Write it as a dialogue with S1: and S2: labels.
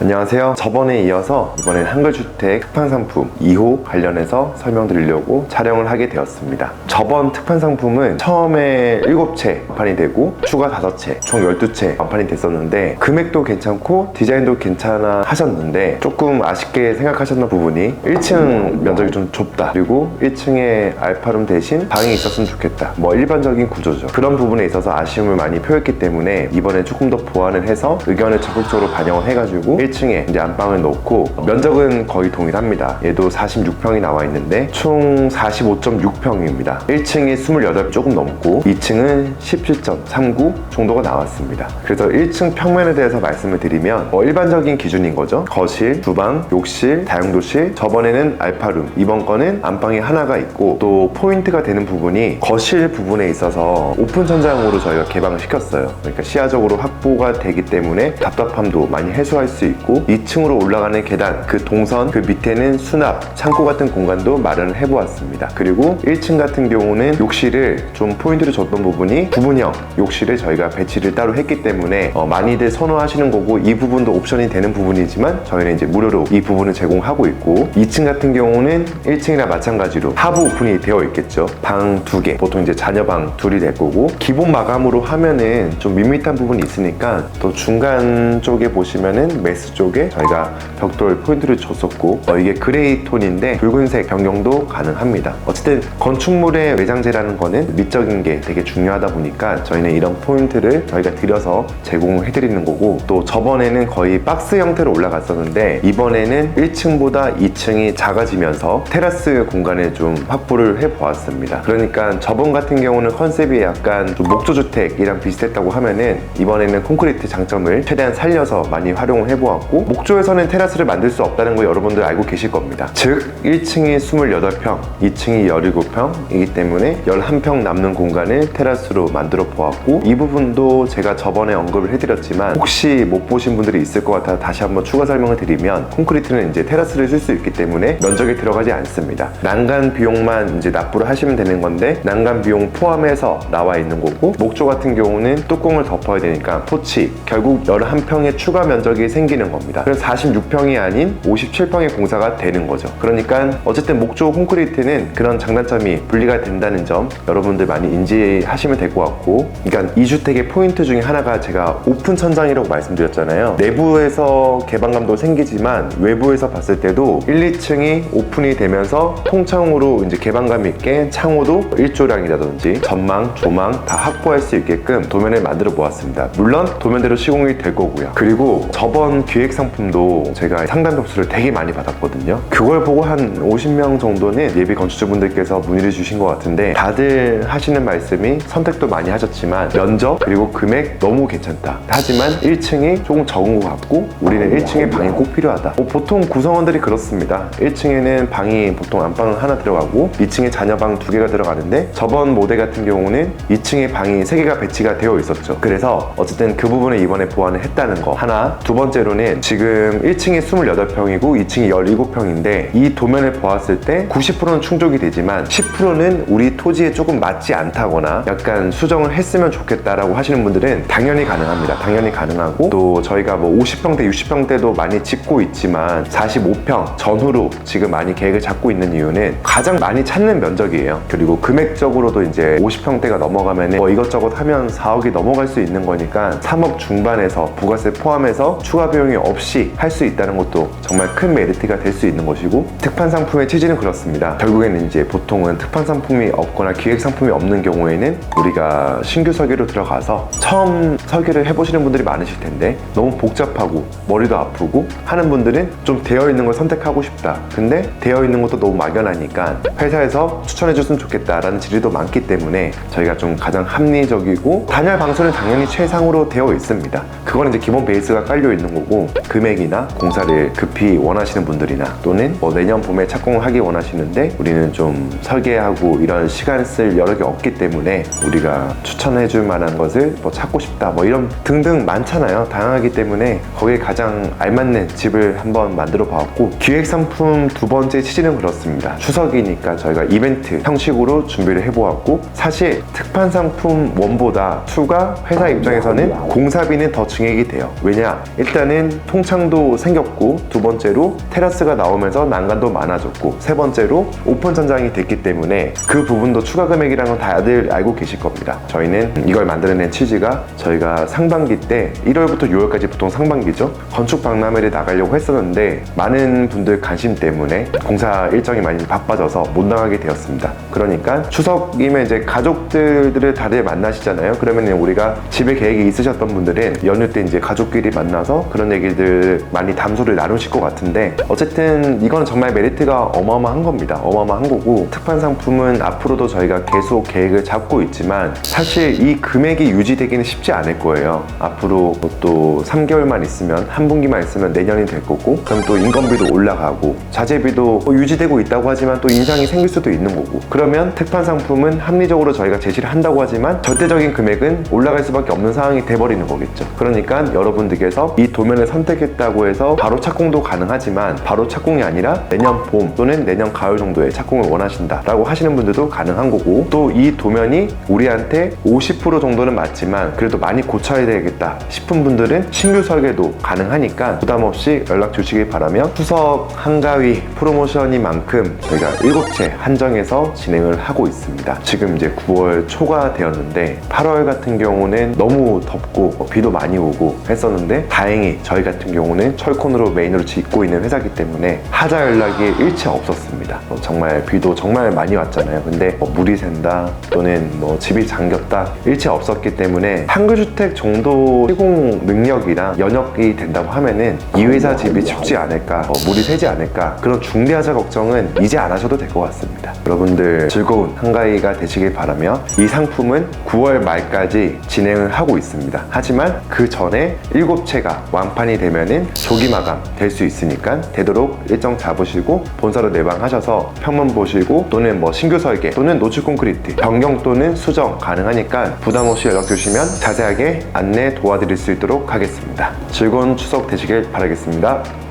S1: 안녕하세요. 저번에 이어서 이번엔 한글주택 특판상품 2호 관련해서 설명드리려고 촬영을 하게 되었습니다. 저번 특판상품은 처음에 7채 완판이 되고 추가 5채 총 12채 완판이 됐었는데 금액도 괜찮고 디자인도 괜찮아 하셨는데 조금 아쉽게 생각하셨던 부분이 1층 면적이 좀 좁다, 그리고 1층에 알파룸 대신 방이 있었으면 좋겠다, 뭐 일반적인 구조죠. 그런 부분에 있어서 아쉬움을 많이 표했기 때문에 이번에 조금 더 보완을 해서 의견을 적극적으로 반영을 해가지고 1층에 이제 안방을 넣고 면적은 거의 동일합니다. 얘도 46평이 나와 있는데 총 45.6평입니다. 1층이 28 조금 넘고 2층은 17.39 정도가 나왔습니다. 그래서 1층 평면에 대해서 말씀을 드리면 일반적인 기준인 거죠. 거실, 주방, 욕실, 다용도실, 저번에는 알파룸, 이번 거는 안방이 하나가 있고, 또 포인트가 되는 부분이 거실 부분에 있어서 오픈 천장으로 저희가 개방을 시켰어요. 그러니까 시야적으로 확보가 되기 때문에 답답함도 많이 해소할 수 있고, 2층으로 올라가는 계단, 그 동선, 그 밑에는 수납, 창고 같은 공간도 마련을 해보았습니다. 그리고 1층 같은 경우는 욕실을 좀 포인트를 줬던 부분이 부분형 욕실을 저희가 배치를 따로 했기 때문에 많이들 선호하시는 거고, 이 부분도 옵션이 되는 부분이지만 저희는 이제 무료로 이 부분을 제공하고 있고, 2층 같은 경우는 1층이랑 마찬가지로 하부 오픈이 되어 있겠죠. 방 2개, 보통 이제 자녀방 둘이 될 거고, 기본 마감으로 하면은 좀 밋밋한 부분이 있으니까 또 중간 쪽에 보시면은 메스 쪽에 저희가 벽돌 포인트를 줬었고, 이게 그레이 톤인데 붉은색 변경도 가능합니다. 어쨌든 건축물의 외장재라는 거는 미적인 게 되게 중요하다 보니까 저희는 이런 포인트를 저희가 드려서 제공을 해드리는 거고, 또 저번에는 거의 박스 형태로 올라갔었는데 이번에는 1층보다 2층이 작아지면서 테라스 공간을 좀 확보를 해보았습니다. 그러니까 저번 같은 경우는 컨셉이 약간 좀 목조주택이랑 비슷했다고 하면은 이번에는 콘크리트 장점을 최대한 살려서 많이 활용을 해보았고, 목조에서는 테라스를 만들 수 없다는 거 여러분들 알고 계실 겁니다. 즉 1층이 28평, 2층이 17평이기 때문에 11평 남는 공간을 테라스로 만들어 보았고, 이 부분도 제가 저번에 언급을 해드렸지만 혹시 못 보신 분들이 있을 것 같아 다시 한번 추가 설명을 드리면, 콘크리트는 이제 테라스를 쓸 수 있기 때문에 면적에 들어가지 않습니다. 난간 비용만 이제 납부를 하시면 되는 건데, 난간 비용 포함해서 나와 있는 거고, 목조 같은 경우는 뚜껑을 덮어야 되니까 토치, 결국 11평의 추가 면적이 생기는 겁니다. 그래서 46평이 아닌 57평의 공사가 되는 거죠. 그러니까 어쨌든 목조 콘크리트는 그런 장단점이 분리가 된다는 점 여러분들 많이 인지하시면 될 것 같고, 그러니까 2주택의 포인트 중에 하나가 제가 오픈 천장이라고 말씀드렸잖아요. 내부에서 개방감도 생기지만 외부에서 봤을 때도 1, 2층이 오픈이 되면서 통창으로 이제 개방감 있게 창호도 일조량이라든지 전망, 조망 다 확보할 수 있게끔 도면을 만들어 보았습니다. 물론 도면대로 시공이 될 거고요. 그리고 저번 기획 상품도 제가 상담 접수를 되게 많이 받았거든요. 그걸 보고 한 50명 정도는 예비 건축주분들께서 문의를 주신 것 같은데, 다들 하시는 말씀이 선택도 많이 하셨지만 면적 그리고 금액 너무 괜찮다, 하지만 1층이 조금 적은 것 같고 우리는 1층에 방이 꼭 필요하다. 보통 구성원들이 그렇습니다. 1층에는 방이 보통 안방 하나 들어가고 2층에 자녀방 2개가 들어가는데, 저번 모델 같은 경우는 2층에 방이 3개가 배치가 되어 있었죠. 그래서 어쨌든 그 부분을 이번에 보완을 했다는 거 하나, 두 번째로는 지금 1층이 28평이고 2층이 17평인데 이 도면을 보았을 때 90%는 충족이 되지만 10%는 우리 토지에 조금 맞지 않다거나 약간 수정을 했으면 좋겠다라고 하시는 분들은 당연히 가능합니다. 당연히 가능하고, 또 저희가 뭐 50평대, 60평대도 많이 짓고 있지만 45평 전후로 지금 많이 계획을 잡고 있는 이유는 가장 많이 찾는 면적이에요. 그리고 금액적으로도 이제 50평대가 넘어가면 뭐 이것저것 하면 4억이 넘어갈 수 있는 거니까 3억 중반에서 부가세 포함해서 추가 비용이 없이 할 수 있다는 것도 정말 큰 메리트가 될 수 있는 것이고, 특판 상품의 취지는 그렇습니다. 결국에는 이제 보통은 특판 상품이 없거나 기획 상품이 없는 경우에는 우리가 신규 설계로 들어가서 처음 설계를 해보시는 분들이 많으실 텐데 너무 복잡하고 머리도 아프고 하는 분들은 좀 되어 있는 걸 선택하고 싶다. 근데 되어 있는 것도 너무 막연하니까 회사에서 추천해 줬으면 좋겠다라는 질의도 많기 때문에 저희가 좀 가장 합리적이고, 단열 방수는 당연히 최상으로 되어 있습니다. 그건 이제 기본 베이스가 깔려 있는 거고, 금액이나 공사를 급히 원하시는 분들이나 또는 뭐 내년 봄에 착공을 하기 원하시는데 우리는 좀 설계하고 이런 시간 쓸 여력이 없기 때문에 우리가 추천해 줄 만한 것을 뭐 찾고 싶다, 뭐 이런 등등 많잖아요. 다양하기 때문에 거기에 가장 알맞는 집을 한번 만들어 봤고, 기획 상품 두 번째 취지는 그렇습니다. 추석이니까 저희가 이벤트 형식으로 준비를 해보았고, 사실 특판 상품 1보다 2가 회사 입장에서는 공사비는 더 증액이 돼요. 왜냐? 일단은 번째는 통창도 생겼고, 두 번째로 테라스가 나오면서 난간도 많아졌고, 세 번째로 오픈 천장이 됐기 때문에 그 부분도 추가 금액이라는 건 다들 알고 계실 겁니다. 저희는 이걸 만들어낸 취지가 저희가 상반기 때 1월부터 6월까지 보통 상반기죠. 건축 박람회를 나가려고 했었는데 많은 분들 관심 때문에 공사 일정이 많이 바빠져서 못 나가게 되었습니다. 그러니까 추석이면 이제 가족들을 다들 만나시잖아요. 그러면 우리가 집에 계획이 있으셨던 분들은 연휴 때 이제 가족끼리 만나서 그런 얘기들 많이 담소를 나누실 것 같은데, 어쨌든 이건 정말 메리트가 어마어마한 겁니다. 어마어마한 거고, 특판 상품은 앞으로도 저희가 계속 계획을 잡고 있지만 사실 이 금액이 유지되기는 쉽지 않을 거예요. 앞으로 또 3개월만 있으면, 한 분기만 있으면 내년이 될 거고, 그럼 또 인건비도 올라가고 자재비도 유지되고 있다고 하지만 또 인상이 생길 수도 있는 거고, 그러면 특판 상품은 합리적으로 저희가 제시를 한다고 하지만 절대적인 금액은 올라갈 수밖에 없는 상황이 돼버리는 거겠죠. 그러니까 여러분들께서 이 도면을 선택했다고 해서 바로 착공도 가능하지만, 바로 착공이 아니라 내년 봄 또는 내년 가을 정도에 착공을 원하신다 라고 하시는 분들도 가능한 거고, 또 이 도면이 우리한테 50% 정도는 맞지만 그래도 많이 고쳐야 되겠다 싶은 분들은 신규 설계도 가능하니까 부담 없이 연락 주시길 바라며, 추석 한가위 프로모션이만큼 저희가 7채 한정해서 진행을 하고 있습니다. 지금 이제 9월 초가 되었는데 8월 같은 경우는 너무 덥고 비도 많이 오고 했었는데, 다행히 저희 같은 경우는 철콘으로 메인으로 짓고 있는 회사이기 때문에 하자 연락이 일체 없었습니다. 정말 비도 정말 많이 왔잖아요. 근데 물이 샌다 또는 집이 잠겼다 일체 없었기 때문에 한글주택 정도 시공 능력이랑 연역이 된다고 하면은 이 회사 집이 춥지 않을까, 물이 새지 않을까, 그런 중대하자 걱정은 이제 안 하셔도 될 것 같습니다. 여러분들 즐거운 한가위가 되시길 바라며, 이 상품은 9월 말까지 진행을 하고 있습니다. 하지만 그 전에 7채가 완판이 되면은 조기 마감 될 수 있으니까 되도록 일정 잡으시고 본사로 내방하셔서 평면 보시고, 또는 신규 설계 또는 노출 콘크리트 변경 또는 수정 가능하니까 부담 없이 연락 주시면 자세하게 안내 도와드릴 수 있도록 하겠습니다. 즐거운 추석 되시길 바라겠습니다.